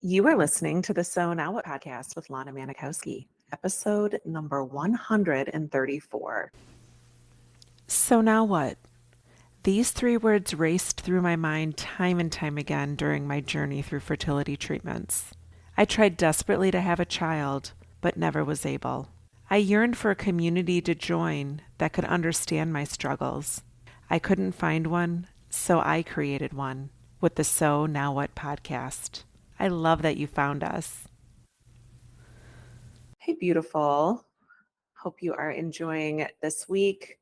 You are listening to the So Now What podcast with Lana Manikowski, episode number 134. So now what? These three words raced through my mind time and time again during my journey through fertility treatments. I tried desperately to have a child, but never was able. I yearned for a community to join that could understand my struggles. I couldn't find one, so I created one with the So Now What podcast. I love that you found us. Hey, beautiful. Hope you are enjoying this week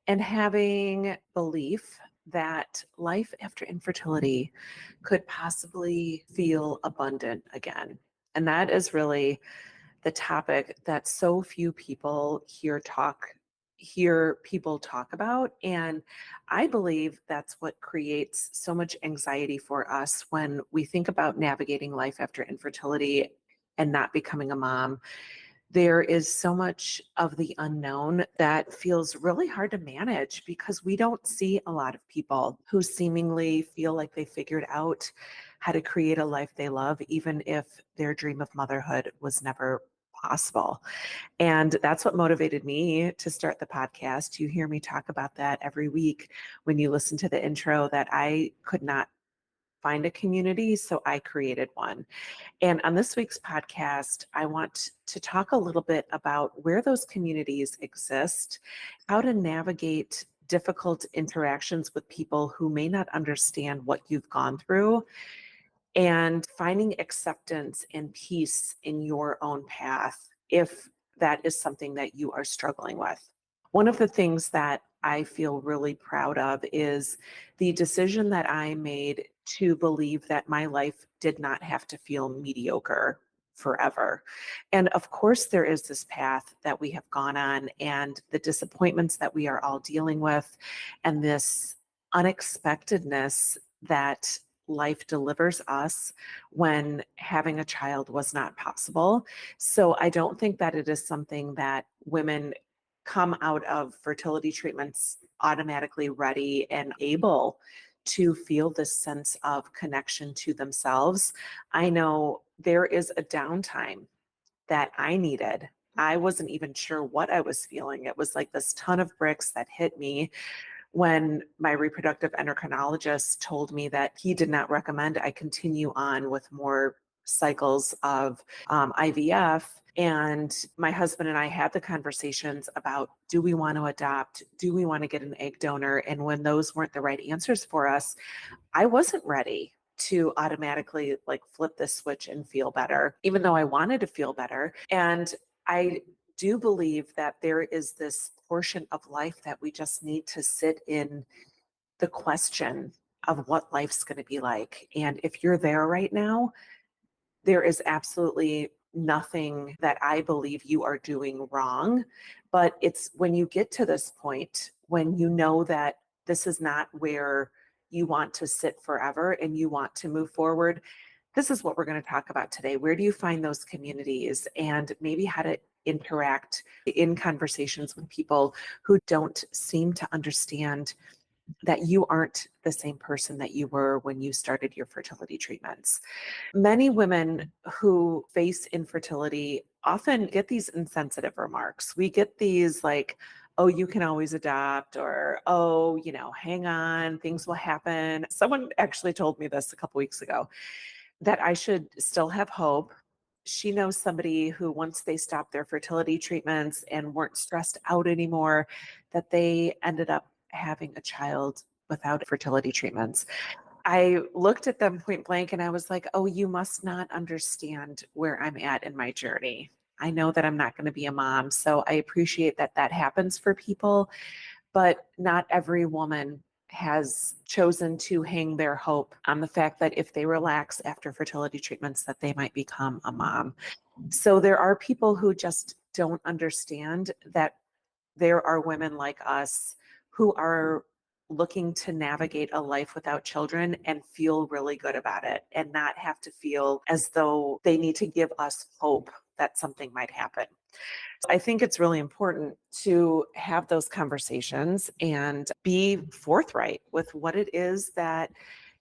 and having belief that life after infertility could possibly feel abundant again. And that is really the topic that so few people hear people talk about. And I believe that's what creates so much anxiety for us when we think about navigating life after infertility and not becoming a mom. There is so much of the unknown that feels really hard to manage because we don't see a lot of people who seemingly feel like they figured out how to create a life they love, even if their dream of motherhood was never possible. And that's what motivated me to start the podcast. You hear me talk about that every week when you listen to the intro, that I could not find a community, so I created one. And on this week's podcast, I want to talk a little bit about where those communities exist, how to navigate difficult interactions with people who may not understand what you've gone through, and finding acceptance and peace in your own path if that is something that you are struggling with. One of the things that I feel really proud of is the decision that I made to believe that my life did not have to feel mediocre forever. And of course, there is this path that we have gone on and the disappointments that we are all dealing with, and this unexpectedness that life delivers us when having a child was not possible. So I don't think that it is something that women come out of fertility treatments automatically ready and able to feel this sense of connection to themselves. I know there is a downtime that I needed. I wasn't even sure what I was feeling. It was like this ton of bricks that hit me when my reproductive endocrinologist told me that he did not recommend I continue on with more cycles of IVF. And my husband and I had the conversations about, do we want to adopt? Do we want to get an egg donor? And when those weren't the right answers for us, I wasn't ready to automatically like flip this switch and feel better, even though I wanted to feel better. And I do believe that there is this portion of life that we just need to sit in the question of what life's going to be like. And if you're there right now, there is absolutely nothing that I believe you are doing wrong. But it's when you get to this point, when you know that this is not where you want to sit forever and you want to move forward. This is what we're going to talk about today. Where do you find those communities, and maybe how to interact in conversations with people who don't seem to understand that you aren't the same person that you were when you started your fertility treatments. Many women who face infertility often get these insensitive remarks. We get these like, oh, you can always adopt, or, oh, hang on, things will happen. Someone actually told me this a couple weeks ago, that I should still have hope. She knows somebody who, once they stopped their fertility treatments and weren't stressed out anymore, that they ended up having a child without fertility treatments. I looked at them point blank and I was like, oh, you must not understand where I'm at in my journey. I know that I'm not going to be a mom. So I appreciate that that happens for people, but not every woman has chosen to hang their hope on the fact that if they relax after fertility treatments, that they might become a mom. So there are people who just don't understand that there are women like us who are looking to navigate a life without children and feel really good about it and not have to feel as though they need to give us hope that something might happen. I think it's really important to have those conversations and be forthright with what it is that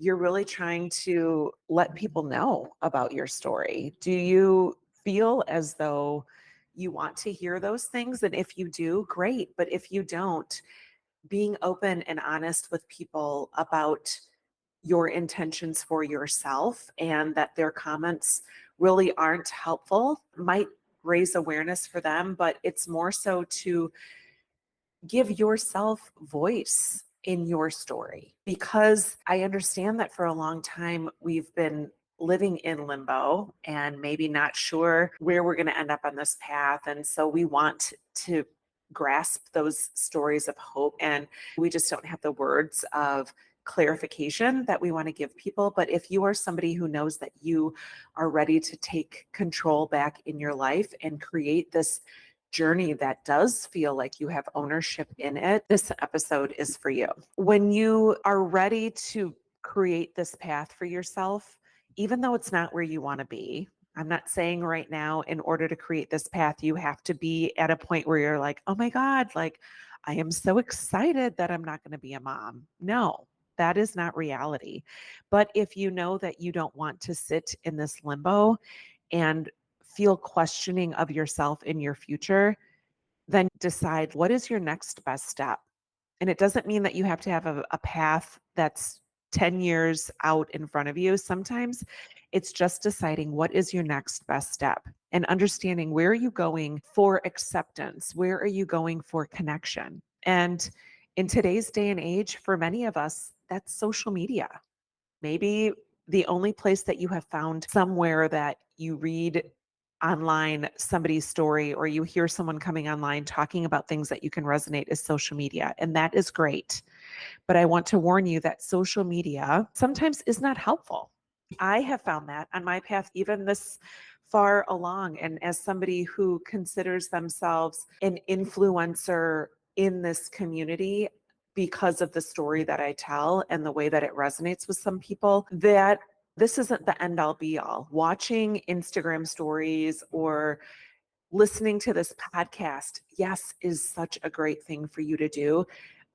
you're really trying to let people know about your story. Do you feel as though you want to hear those things? And if you do, great. But if you don't, being open and honest with people about your intentions for yourself and that their comments really aren't helpful might raise awareness for them, but it's more so to give yourself voice in your story, because I understand that for a long time we've been living in limbo and maybe not sure where we're going to end up on this path. And so we want to grasp those stories of hope, and we just don't have the words of clarification that we want to give people. But if you are somebody who knows that you are ready to take control back in your life and create this journey that does feel like you have ownership in it, this episode is for you. When you are ready to create this path for yourself, even though it's not where you want to be, I'm not saying right now, in order to create this path, you have to be at a point where you're like, oh my God, like I am so excited that I'm not going to be a mom. No, that is not reality. But if you know that you don't want to sit in this limbo and feel questioning of yourself in your future, then decide what is your next best step. And it doesn't mean that you have to have a path that's 10 years out in front of you. Sometimes it's just deciding what is your next best step and understanding where are you going for acceptance? Where are you going for connection? And in today's day and age, for many of us, that's social media. Maybe the only place that you have found somewhere that you read online somebody's story or you hear someone coming online talking about things that you can resonate is social media. And that is great. But I want to warn you that social media sometimes is not helpful. I have found that on my path, even this far along. And as somebody who considers themselves an influencer in this community, because of the story that I tell and the way that it resonates with some people, that this isn't the end all be all. Watching Instagram stories or listening to this podcast, yes, is such a great thing for you to do.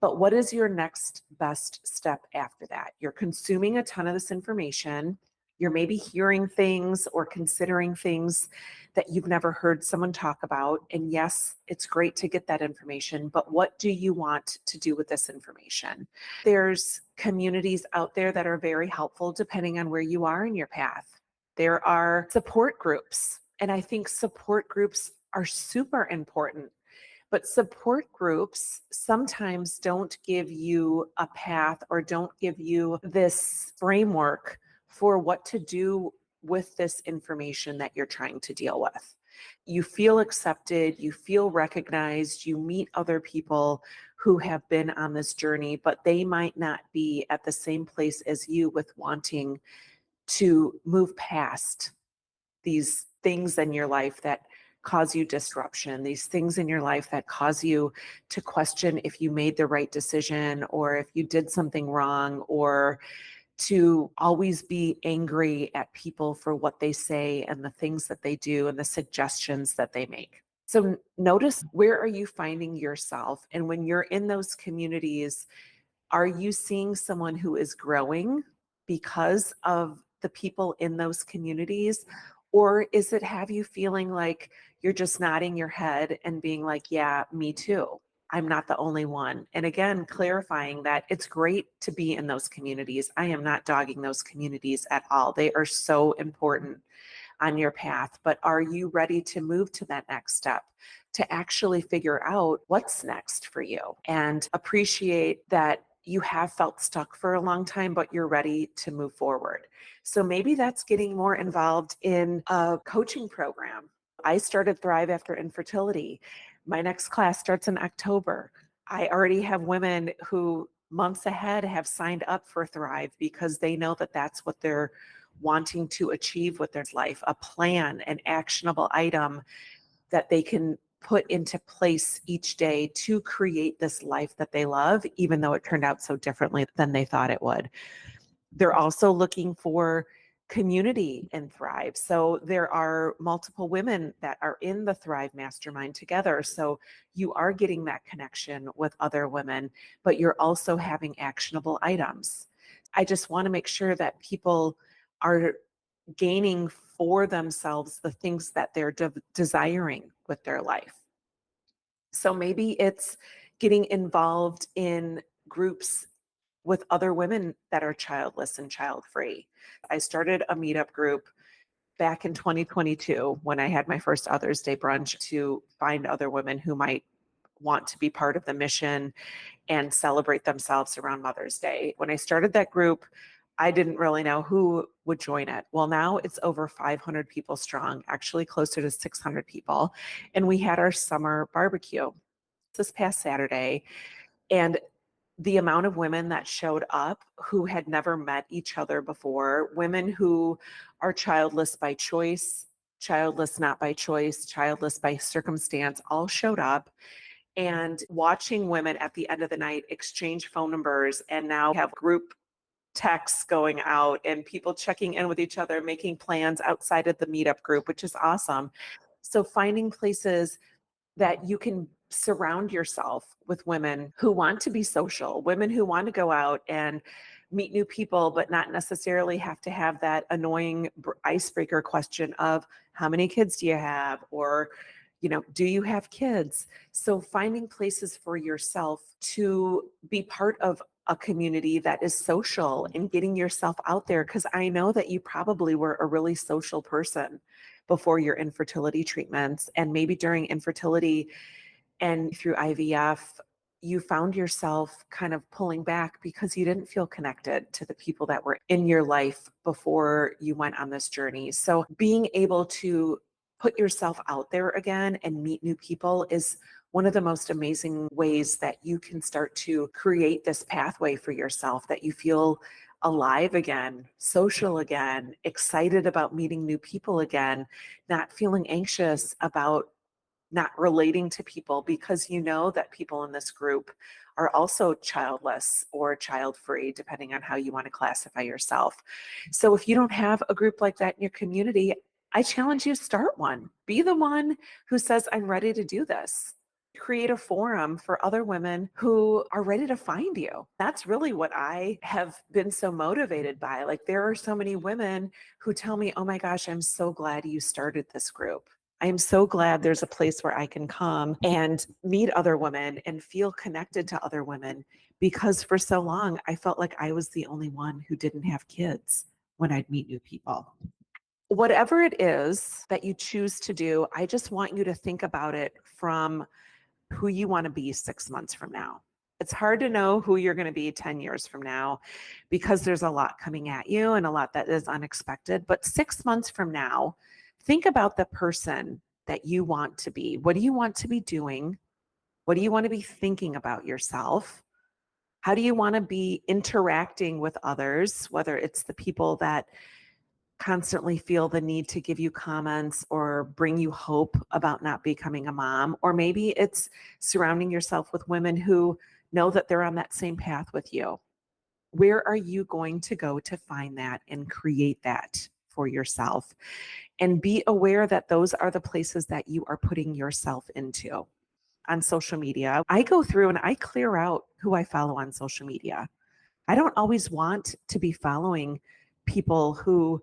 But what is your next best step after that? You're consuming a ton of this information. You're maybe hearing things or considering things that you've never heard someone talk about. And yes, it's great to get that information, but what do you want to do with this information? There's communities out there that are very helpful depending on where you are in your path. There are support groups, and I think support groups are super important. But support groups sometimes don't give you a path or don't give you this framework for what to do with this information that you're trying to deal with. You feel accepted, you feel recognized, you meet other people who have been on this journey, but they might not be at the same place as you with wanting to move past these things in your life that cause you disruption, these things in your life that cause you to question if you made the right decision or if you did something wrong, or to always be angry at people for what they say and the things that they do and the suggestions that they make. So notice, where are you finding yourself? And when you're in those communities, are you seeing someone who is growing because of the people in those communities? Or is it have you feeling like you're just nodding your head and being like, yeah, me too. I'm not the only one. And again, clarifying that it's great to be in those communities. I am not dogging those communities at all. They are so important on your path, but are you ready to move to that next step, to actually figure out what's next for you and appreciate that you have felt stuck for a long time, but you're ready to move forward? So maybe that's getting more involved in a coaching program. I started Thrive After Infertility. My next class starts in October. I already have women who months ahead have signed up for Thrive because they know that that's what they're wanting to achieve with their life, a plan, an actionable item that they can put into place each day to create this life that they love, even though it turned out so differently than they thought it would. They're also looking for community in Thrive. So there are multiple women that are in the Thrive Mastermind together. So you are getting that connection with other women, but you're also having actionable items. I just want to make sure that people are gaining for themselves the things that they're desiring with their life. So maybe it's getting involved in groups with other women that are childless and child free. I started a meetup group back in 2022 when I had my first Other's Day brunch to find other women who might want to be part of the mission and celebrate themselves around Mother's Day. When I started that group, I didn't really know who would join it. Well, now it's over 500 people strong, actually closer to 600 people. And we had our summer barbecue this past Saturday. And the amount of women that showed up who had never met each other before, women who are childless by choice, childless not by choice, childless by circumstance, all showed up. And watching women at the end of the night exchange phone numbers and now have group texts going out and people checking in with each other, making plans outside of the meetup group, which is awesome. So finding places that you can surround yourself with women who want to be social, women who want to go out and meet new people, but not necessarily have to have that annoying icebreaker question of how many kids do you have? Or, do you have kids? So finding places for yourself to be part of a community that is social and getting yourself out there. Because I know that you probably were a really social person before your infertility treatments, and maybe during infertility and through IVF, you found yourself kind of pulling back because you didn't feel connected to the people that were in your life before you went on this journey. So being able to put yourself out there again and meet new people is one of the most amazing ways that you can start to create this pathway for yourself, that you feel alive again, social again, excited about meeting new people again, not feeling anxious about not relating to people, because you know that people in this group are also childless or child free, depending on how you want to classify yourself. So if you don't have a group like that in your community, I challenge you to start one. Be the one who says, I'm ready to do this. Create a forum for other women who are ready to find you. That's really what I have been so motivated by. Like, there are so many women who tell me, oh my gosh, I'm so glad you started this group. I am so glad there's a place where I can come and meet other women and feel connected to other women, because for so long I felt like I was the only one who didn't have kids when I'd meet new people. Whatever it is that you choose to do, I just want you to think about it from who you want to be 6 months from now. It's hard to know who you're going to be 10 years from now because there's a lot coming at you and a lot that is unexpected. But 6 months from now, think about the person that you want to be. What do you want to be doing? What do you want to be thinking about yourself? How do you want to be interacting with others, whether it's the people that constantly feel the need to give you comments or bring you hope about not becoming a mom, or maybe it's surrounding yourself with women who know that they're on that same path with you. Where are you going to go to find that and create that for yourself? And be aware that those are the places that you are putting yourself into. On social media, I go through and I clear out who I follow on social media. I don't always want to be following people who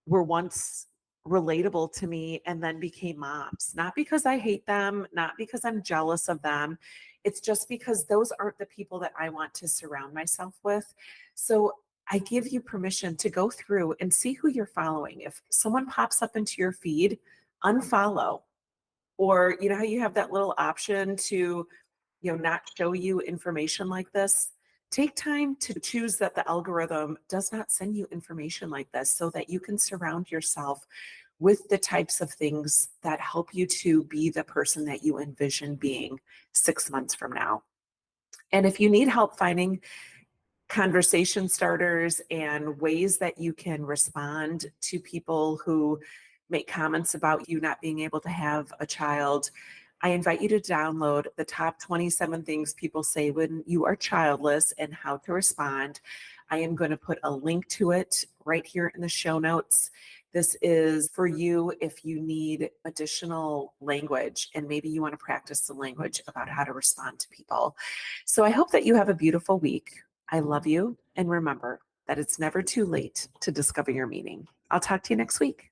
were once relatable to me and then became moms. Not because I hate them, not because I'm jealous of them. It's just because those aren't the people that I want to surround myself with. So I give you permission to go through and see who you're following. If someone pops up into your feed, unfollow. Or you know how you have that little option to not show you information like this? Take time to choose that the algorithm does not send you information like this, so that you can surround yourself with the types of things that help you to be the person that you envision being 6 months from now. And if you need help finding conversation starters and ways that you can respond to people who make comments about you not being able to have a child, I invite you to download the top 27 things people say when you are childless and how to respond. I am going to put a link to it right here in the show notes. This is for you if you need additional language and maybe you want to practice the language about how to respond to people. So I hope that you have a beautiful week. I love you. And remember that it's never too late to discover your meaning. I'll talk to you next week.